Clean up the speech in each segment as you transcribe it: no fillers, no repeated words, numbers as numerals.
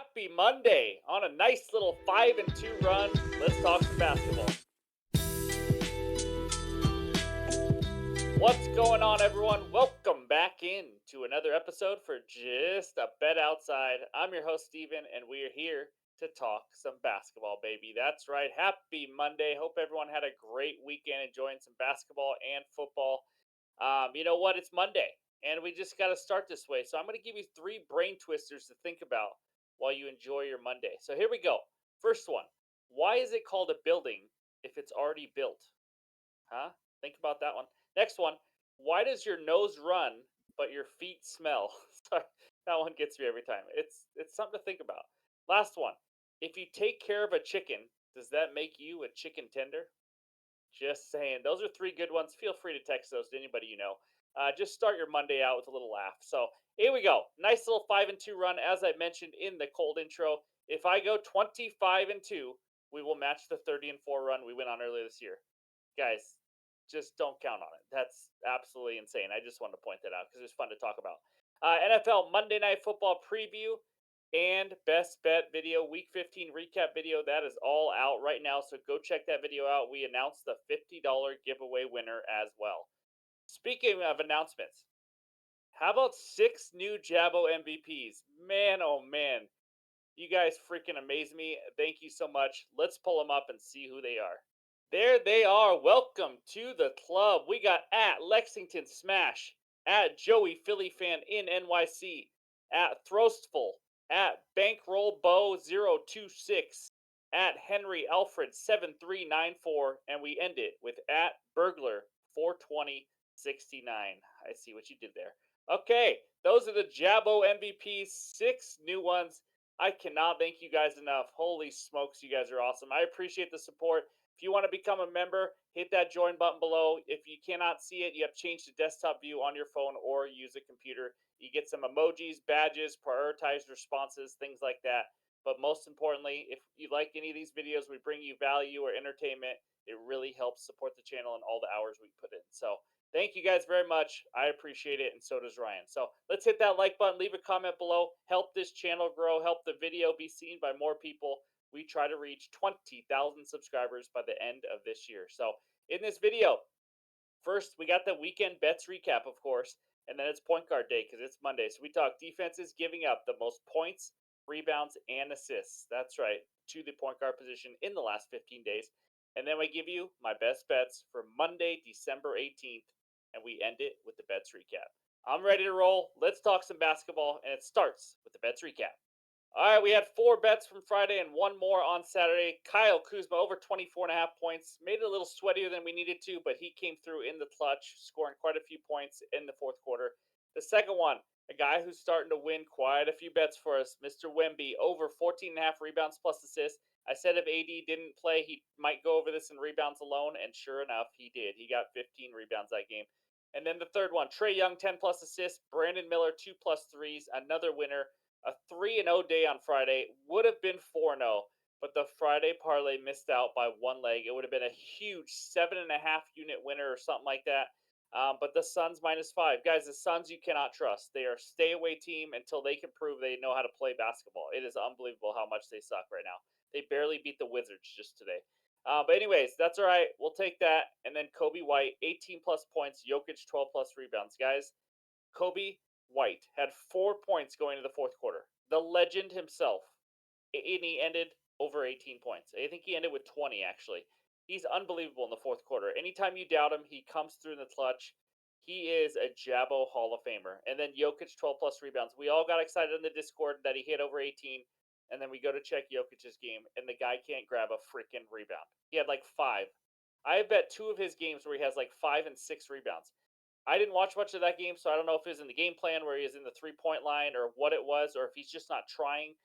Happy Monday on a nice little 5-2 run. Let's talk some basketball. What's going on, everyone? Welcome back in to another episode for Just a Bet Outside. I'm your host, Steven, and we are here to talk some basketball, baby. That's right. Happy Monday. Hope everyone had a great weekend enjoying some basketball and football. You know what? It's Monday, and we just got to start this way. So I'm going to give you three brain twisters to think about while you enjoy your Monday. So here we go. First one. Why is it called a building if it's already built? Huh? Think about that one. Next one. Why does your nose run but your feet smell? Sorry, that one gets me every time. It's something to think about. Last one. If you take care of a chicken, does that make you a chicken tender? Just saying. Those are three good ones. Feel free to text those to anybody you know. Just start your Monday out with a little laugh. So here we go. Nice little 5-2 run, as I mentioned in the cold intro. If I go 25-2, we will match the 30-4 run we went on earlier this year. Guys, just don't count on it. That's absolutely insane. I just wanted to point that out because it's fun to talk about. NFL Monday Night Football preview and best bet video, week 15 recap video. That is all out right now. So go check that video out. We announced the $50 giveaway winner as well. Speaking of announcements, how about 6 new Jabo MVPs? Man, oh man. You guys freaking amaze me. Thank you so much. Let's pull them up and see who they are. There they are. Welcome to the club. We got at Lexington Smash, at Joey Philly Fan in NYC, at Throstful, at Bankroll Bow 026, at Henry Alfred 7394, and we end it with at Burglar 42069. I see what you did there. Okay, those are the Jabo MVPs, 6 new ones. I cannot thank you guys enough. Holy smokes, you guys are awesome. I appreciate the support. If you want to become a member, hit that join button below. If you cannot see it, you have to change the desktop view on your phone or use a computer. You get some emojis, badges, prioritized responses, things like that. But most importantly, if you like any of these videos, we bring you value or entertainment, it really helps support the channel and all the hours we put in. So thank you guys very much. I appreciate it, and so does Ryan. So let's hit that like button, leave a comment below, help this channel grow, help the video be seen by more people. We try to reach 20,000 subscribers by the end of this year. So in this video, first we got the weekend bets recap, of course, and then it's point guard day because it's Monday. So we talk defenses giving up the most points, rebounds, and assists. That's right, to the point guard position in the last 15 days. And then we give you my best bets for Monday, December 18th, and we end it with the bets recap. I'm ready to roll. Let's talk some basketball, and it starts with the bets recap. All right, we had 4 bets from Friday and one more on Saturday. Kyle Kuzma over 24.5 points. Made it a little sweatier than we needed to, but he came through in the clutch, scoring quite a few points in the fourth quarter. The second one, a guy who's starting to win quite a few bets for us, Mr. Wemby, over 14.5 rebounds plus assists. I said if AD didn't play, he might go over this in rebounds alone, and sure enough, he did. He got 15 rebounds that game. And then the third one, Trae Young, 10 plus assists. Brandon Miller, 2 plus threes. Another winner. A 3-0 day on Friday would have been 4-0, but the Friday parlay missed out by one leg. It would have been a huge 7.5 unit winner or something like that. But the Suns -5. Guys, the Suns you cannot trust. They are a stay away team until they can prove they know how to play basketball. It is unbelievable how much they suck right now. They barely beat the Wizards just today. But anyways, that's all right. We'll take that. And then Kobe White, 18 plus points, Jokic 12 plus rebounds. Guys, Kobe White had 4 points going to the fourth quarter. The legend himself. And he ended over 18 points. I think he ended with 20, actually. He's unbelievable in the fourth quarter. Anytime you doubt him, he comes through in the clutch. He is a Jabo Hall of Famer. And then Jokic, 12 plus rebounds. We all got excited in the Discord that he hit over 18. And then we go to check Jokic's game, and the guy can't grab a freaking rebound. He had like 5. I bet 2 of his games where he has like 5 and 6 rebounds. I didn't watch much of that game, so I don't know if it was in the game plan where he is in the 3-point line or what it was, or if he's just not trying.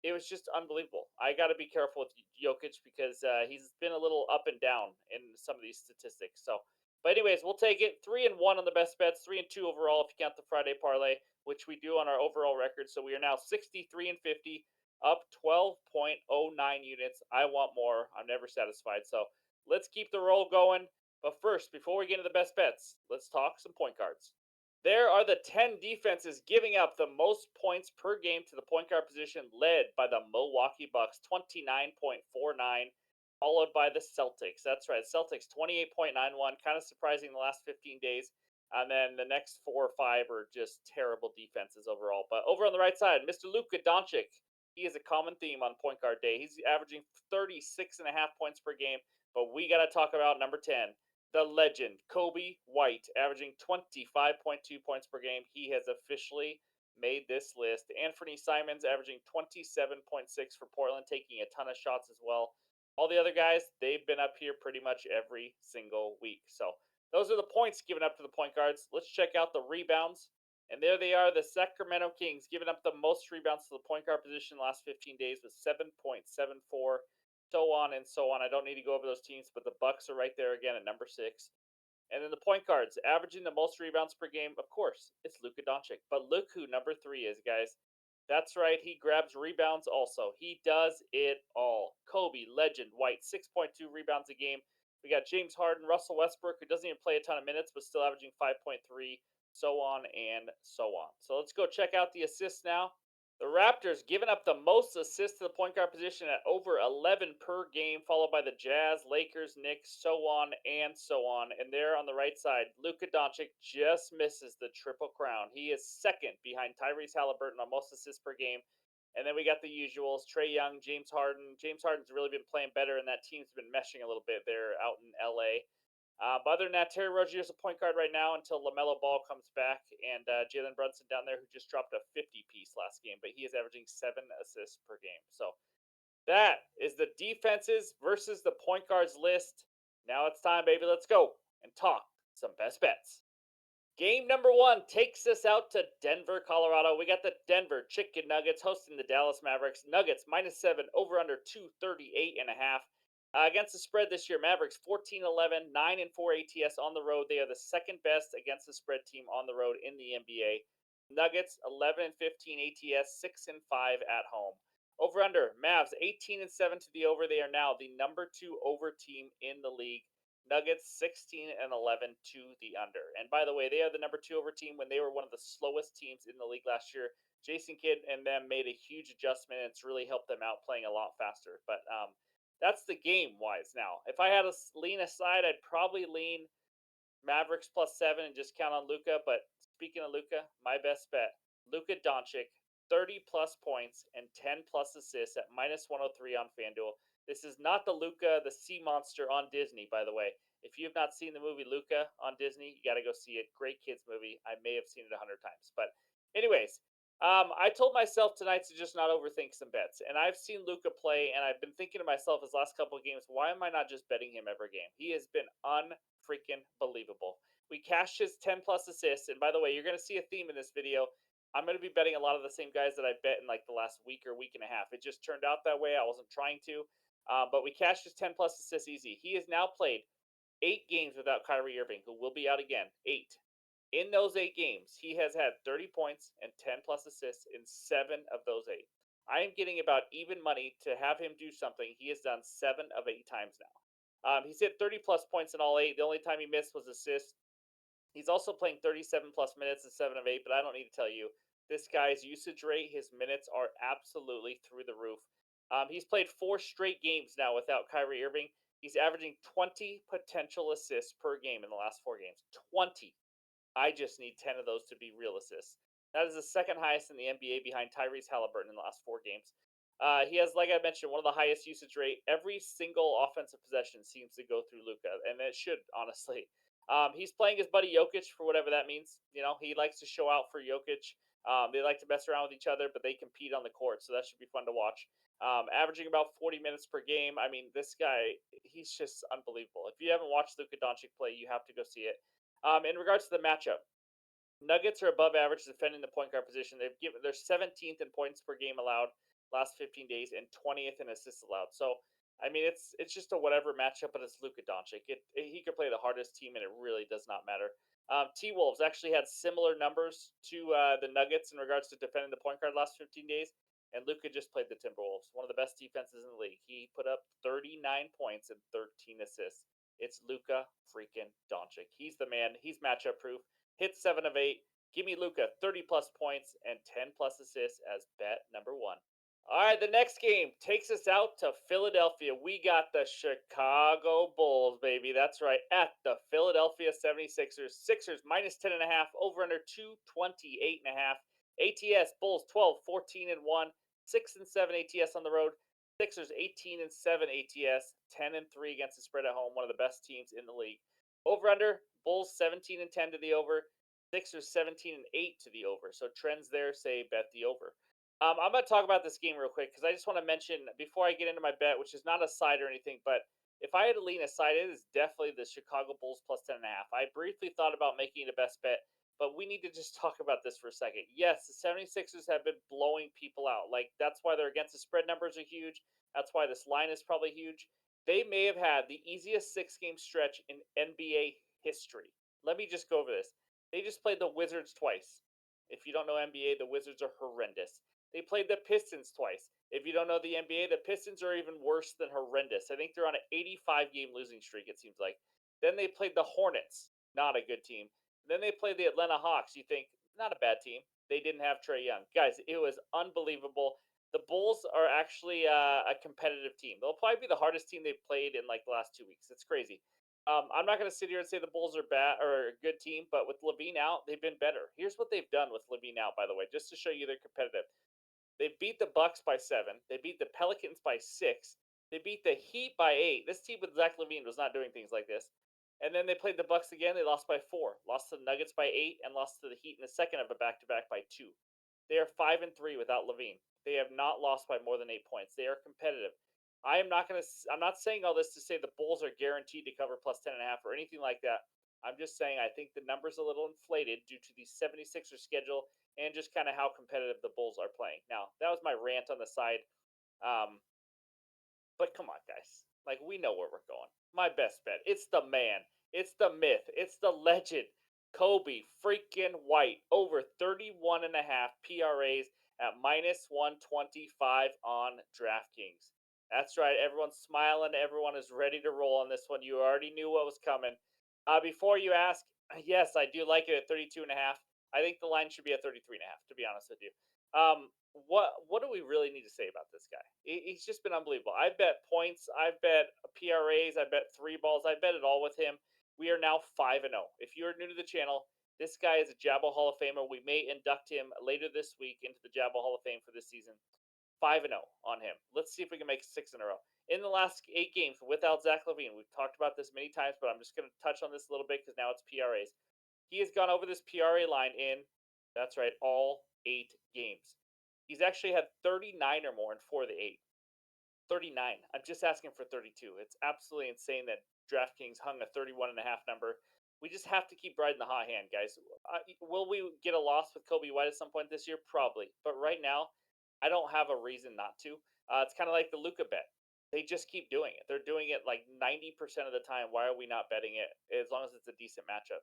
It was just unbelievable. I got to be careful with Jokic because he's been a little up and down in some of these statistics. So, but anyways, we'll take it. 3-1 on the best bets, 3-2 overall if you count the Friday parlay, which we do on our overall record. So we are now 63-50, up 12.09 units. I want more. I'm never satisfied. So let's keep the roll going. But first, before we get into the best bets, let's talk some point guards. There are the 10 defenses giving up the most points per game to the point guard position, led by the Milwaukee Bucks, 29.49, followed by the Celtics. That's right, Celtics 28.91, kind of surprising the last 15 days. And then the next 4 or 5 are just terrible defenses overall. But over on the right side, Mr. Luka Doncic, he is a common theme on point guard day. He's averaging 36.5 points per game. But we got to talk about number 10, the legend, Kobe White, averaging 25.2 points per game. He has officially made this list. Anthony Simons averaging 27.6 for Portland, taking a ton of shots as well. All the other guys, they've been up here pretty much every single week. So those are the points given up to the point guards. Let's check out the rebounds. And there they are, the Sacramento Kings, giving up the most rebounds to the point guard position the last 15 days with 7.74, so on and so on. I don't need to go over those teams, but the Bucks are right there again at number 6. And then the point guards, averaging the most rebounds per game, of course, it's Luka Doncic. But look who number 3 is, guys. That's right, he grabs rebounds also. He does it all. Kobe, legend, White, 6.2 rebounds a game. We got James Harden, Russell Westbrook, who doesn't even play a ton of minutes, but still averaging 5.3, so on and so on. So let's go check out the assists now. The Raptors giving up the most assists to the point guard position at over 11 per game, followed by the Jazz, Lakers, Knicks, so on and so on. And there on the right side, Luka Doncic just misses the triple crown. He is second behind Tyrese Halliburton on most assists per game. And then we got the usuals, Trae Young, James Harden. James Harden's really been playing better, and that team's been meshing a little bit there out in LA. But other than that, Terry Rozier's a point guard right now until LaMelo Ball comes back, and Jalen Brunson down there, who just dropped a 50-piece last game, but he is averaging 7 assists per game. So that is the defenses versus the point guards list. Now it's time, baby. Let's go and talk some best bets. Game number 1 takes us out to Denver, Colorado. We got the Denver Chicken Nuggets hosting the Dallas Mavericks. Nuggets -7, over under 238.5. Against the spread this year, Mavericks 14-11, 9-4 ATS on the road. They are the second best against the spread team on the road in the NBA. Nuggets 11-15 ATS, 6-5 at home. Over under, Mavs 18-7 to the over. They are now the number 2 over team in the league. Nuggets 16-11 to the under. And by the way, they are the number 2 over team when they were one of the slowest teams in the league last year. Jason Kidd and them made a huge adjustment, and it's really helped them out playing a lot faster. But that's the game wise now. If I had to lean aside, I'd probably lean Mavericks +7 and just count on Luka. But speaking of Luka, my best bet, Luka Doncic, 30 plus points and 10 plus assists at -103 on FanDuel. This is not the Luka, the sea monster on Disney, by the way. If you have not seen the movie Luka on Disney, you got to go see it. Great kids movie. I may have seen it 100 times. But anyways, I told myself tonight to just not overthink some bets. And I've seen Luka play, and I've been thinking to myself his last couple of games, why am I not just betting him every game? He has been unfreaking believable. We cashed his 10 plus assists. And by the way, you're going to see a theme in this video. I'm going to be betting a lot of the same guys that I bet in like the last week or week and a half. It just turned out that way. I wasn't trying to. But we cashed his 10 plus assists easy. He has now played 8 games without Kyrie Irving, who will be out again. 8. In those 8 games, he has had 30 points and 10 plus assists in 7 of those 8. I am getting about even money to have him do something he has done 7 of 8 times now. He's hit 30 plus points in all 8. The only time he missed was assists. He's also playing 37 plus minutes in 7 of 8, but I don't need to tell you. This guy's usage rate, his minutes are absolutely through the roof. He's played 4 straight games now without Kyrie Irving. He's averaging 20 potential assists per game in the last 4 games. 20. I just need 10 of those to be real assists. That is the second highest in the NBA behind Tyrese Halliburton in the last 4 games. He has, like I mentioned, one of the highest usage rate. Every single offensive possession seems to go through Luka, and it should, honestly. He's playing his buddy Jokic for whatever that means. You know, he likes to show out for Jokic. They like to mess around with each other, but they compete on the court, so that should be fun to watch. Averaging about 40 minutes per game. I mean, this guy, he's just unbelievable. If you haven't watched Luka Doncic play, you have to go see it. In regards to the matchup, Nuggets are above average defending the point guard position. They're 17th in points per game allowed last 15 days and 20th in assists allowed. So I mean, it's just a whatever matchup, but it's Luka Doncic. He could play the hardest team, and it really does not matter. T Wolves actually had similar numbers to the Nuggets in regards to defending the point guard last 15 days, and Luka just played the Timberwolves, one of the best defenses in the league. He put up 39 points and 13 assists. It's Luka freaking Doncic. He's the man. He's matchup proof. Hit 7 of 8. Give me Luca 30 plus points and 10 plus assists as bet number 1. All right, the next game takes us out to Philadelphia. We got the Chicago Bulls, baby. That's right, at the Philadelphia 76ers. Sixers minus 10.5, over under 228.5. ATS Bulls 12, 14 and 1, 6 and 7 ATS on the road. Sixers 18 and 7 ATS, 10 and 3 against the spread at home. One of the best teams in the league. Over under Bulls 17 and 10 to the over. Sixers 17 and 8 to the over. So trends there say bet the over. I'm going to talk about this game real quick because I just want to mention before I get into my bet, which is not a side or anything, but if I had to lean a side, it is definitely the Chicago Bulls plus 10.5. I briefly thought about making it a best bet, but we need to just talk about this for a second. Yes, the 76ers have been blowing people out. Like, that's why they're against the spread numbers are huge. That's why this line is probably huge. They may have had the easiest 6-game stretch in NBA history. Let me just go over this. They just played the Wizards twice. If you don't know NBA, the Wizards are horrendous. They played the Pistons twice. If you don't know the NBA, the Pistons are even worse than horrendous. I think they're on an 85-game losing streak, it seems like. Then they played the Hornets, not a good team. Then they played the Atlanta Hawks. You think, not a bad team. They didn't have Trae Young. Guys, it was unbelievable. The Bulls are actually a competitive team. They'll probably be the hardest team they've played in like the last 2 weeks. It's crazy. I'm not going to sit here and say the Bulls are bad or a good team, but with Levine out, they've been better. Here's what they've done with Levine out, by the way, just to show you they're competitive. They beat the Bucks by 7. They beat the Pelicans by 6. They beat the Heat by 8. This team with Zach LaVine was not doing things like this. And then they played the Bucks again. They lost by 4. Lost to the Nuggets by 8 and lost to the Heat in the second of a back-to-back by 2. They are 5 and 3 without LaVine. They have not lost by more than 8 points. They are competitive. I'm not saying all this to say the Bulls are guaranteed to cover plus 10.5 or anything like that. I'm just saying I think the number's a little inflated due to the 76ers schedule and just kind of how competitive the Bulls are playing. Now, that was my rant on the side. Um, but come on, guys. Like, we know where we're going. My best bet. It's the man. It's the myth. It's the legend. Kobe freaking White. Over 31.5 PRAs at minus 125 on DraftKings. That's right. Everyone's smiling. Everyone is ready to roll on this one. You already knew what was coming. Before you ask, yes, I do like it at 32.5. I think the line should be at 33.5, to be honest with you. What do we really need to say about this guy? He's just been unbelievable. I bet points, I bet PRAs, I bet 3 balls, I bet it all with him. We are now 5-0. If you're new to the channel, this guy is a Jabba Hall of Famer. We may induct him later this week into the Jabba Hall of Fame for this season. 5-0 on him. Let's see if we can make 6 in a row. In the last 8 games without Zach LaVine, we've talked about this many times, but I'm just going to touch on this a little bit because now it's PRAs. He has gone over this PRA line in, that's right, all 8 games. He's actually had 39 or more in 4 of the 8. 39. I'm just asking for 32. It's absolutely insane that DraftKings hung a 31.5 number. We just have to keep riding the hot hand, guys. Will we get a loss with Kobe White at some point this year? Probably. But right now, I don't have a reason not to. It's kind of like the Luka bet. They just keep doing it. They're doing it like 90% of the time. Why are we not betting it as long as it's a decent matchup?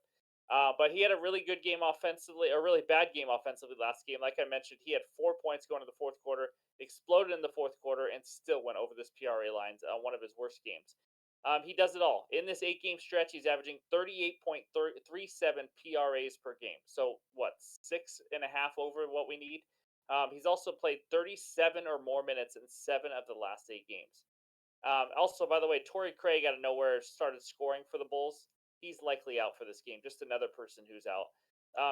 But he had a really good game offensively, a really bad game offensively last game. Like I mentioned, he had 4 points going to the fourth quarter, exploded in the fourth quarter, and still went over this PRA lines on one of his worst games. He does it all. In this 8-game stretch, he's averaging 38.37 PRAs per game. So, what, 6.5 over what we need? He's also played 37 or more minutes in 7 of the last 8 games. Also, by the way, Torrey Craig out of nowhere started scoring for the Bulls. He's likely out for this game. Just another person who's out.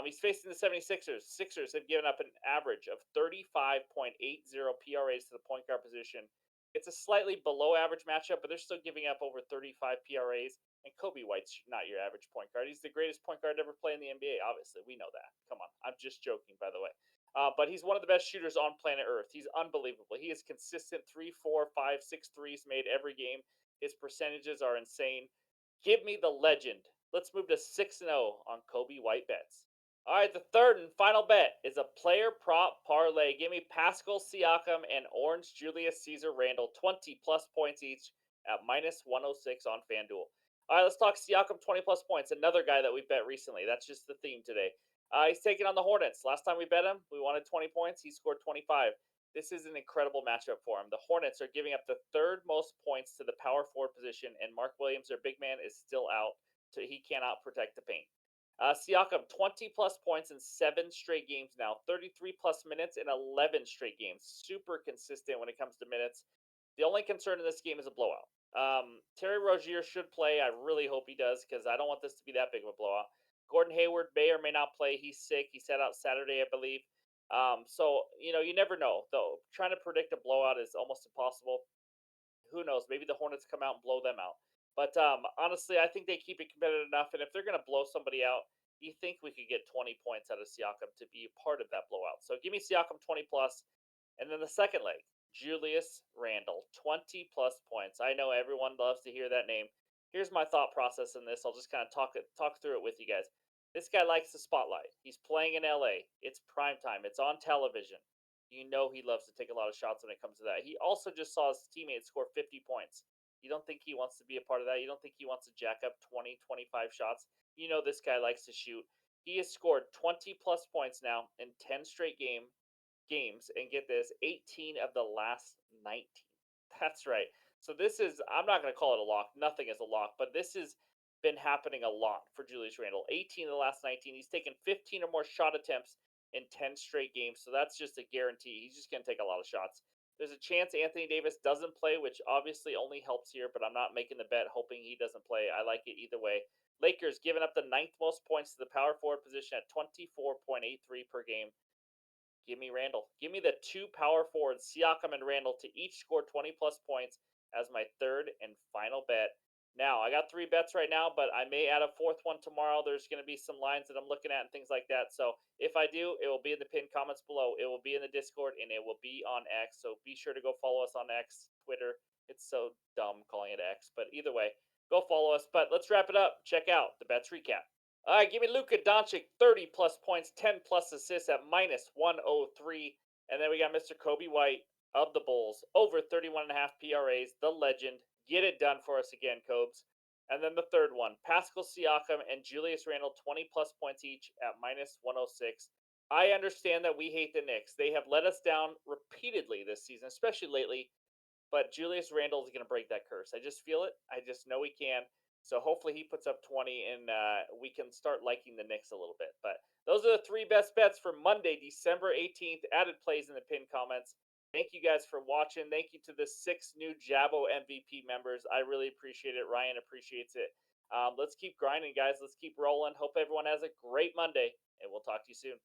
He's facing the 76ers. Sixers have given up an average of 35.80 PRAs to the point guard position. It's a slightly below average matchup, but they're still giving up over 35 PRAs. And Kobe White's not your average point guard. He's the greatest point guard to ever play in the NBA, obviously. We know that. Come on. I'm just joking, by the way. But he's one of the best shooters on planet Earth. He's unbelievable. He is consistent 3, 4, 5, 6 threes made every game. His percentages are insane. Give me the legend. Let's move to 6-0 on Kobe White bets. All right, the third and final bet is a player prop parlay. Give me Pascal Siakam and Orange Julius Caesar Randle, 20 plus points each at minus 106 on FanDuel. All right, let's talk Siakam, 20 plus points. Another guy that we bet recently. That's just the theme today. He's taking on the Hornets. Last time we bet him, we wanted 20 points. He scored 25. This is an incredible matchup for him. The Hornets are giving up the 3rd most points to the power forward position, and Mark Williams, their big man, is still out, so he cannot protect the paint. Siakam, 20 plus points in 7 straight games now, 33 plus minutes in 11 straight games. Super consistent when it comes to minutes. The only concern in this game is a blowout. Terry Rozier should play. I really hope he does because I don't want this to be that big of a blowout. Gordon Hayward may or may not play. He's sick. He sat out Saturday, I believe. So you never know. Though trying to predict a blowout is almost impossible. Who knows? Maybe the Hornets come out and blow them out. But honestly, I think they keep it competitive enough. And if they're going to blow somebody out, you think we could get 20 points out of Siakam to be part of that blowout. So give me Siakam 20 plus. And then the second leg, Julius Randle, 20 plus points. I know everyone loves to hear that name. Here's my thought process in this. I'll just kind of talk through it with you guys. This guy likes the spotlight. He's playing in LA. It's prime time. It's on television. You know he loves to take a lot of shots when it comes to that. He also just saw his teammates score 50 points. You don't think he wants to be a part of that? You don't think he wants to jack up 20, 25 shots? You know this guy likes to shoot. He has scored 20 plus points now in 10 straight games, and get this, 18 of the last 19. That's right. So this is, I'm not going to call it a lock. Nothing is a lock, but this has been happening a lot for Julius Randle. 18 of the last 19. He's taken 15 or more shot attempts in 10 straight games. So that's just a guarantee. He's just going to take a lot of shots. There's a chance Anthony Davis doesn't play, which obviously only helps here, but I'm not making the bet hoping he doesn't play. I like it either way. Lakers giving up the ninth most points to the power forward position at 24.83 per game. Give me Randle. Give me the two power forwards, Siakam and Randle, to each score 20 plus points as my third and final bet. Now, I got 3 bets right now, but I may add a fourth one tomorrow. There's going to be some lines that I'm looking at and things like that. So if I do, it will be in the pinned comments below. It will be in the Discord, and it will be on X. So be sure to go follow us on X, Twitter. It's so dumb calling it X, but either way, go follow us. But let's wrap it up. Check out the bets recap. All right, give me Luka Doncic, 30 plus points, 10 plus assists at minus 103. And then we got Mr. Kobe White of the Bulls, over 31.5 PRAs, the legend. Get it done for us again, Cobes. And then the third one, Pascal Siakam and Julius Randle, 20 plus points each at minus 106. I understand that we hate the Knicks. They have let us down repeatedly this season, especially lately. But Julius Randle is going to break that curse. I just feel it. I just know he can. So hopefully he puts up 20 and we can start liking the Knicks a little bit. But those are the 3 best bets for Monday, December 18th. Added plays in the pinned comments. Thank you guys for watching. Thank you to the 6 new Jabo MVP members. I really appreciate it. Ryan appreciates it. Let's keep grinding, guys. Let's keep rolling. Hope everyone has a great Monday, and we'll talk to you soon.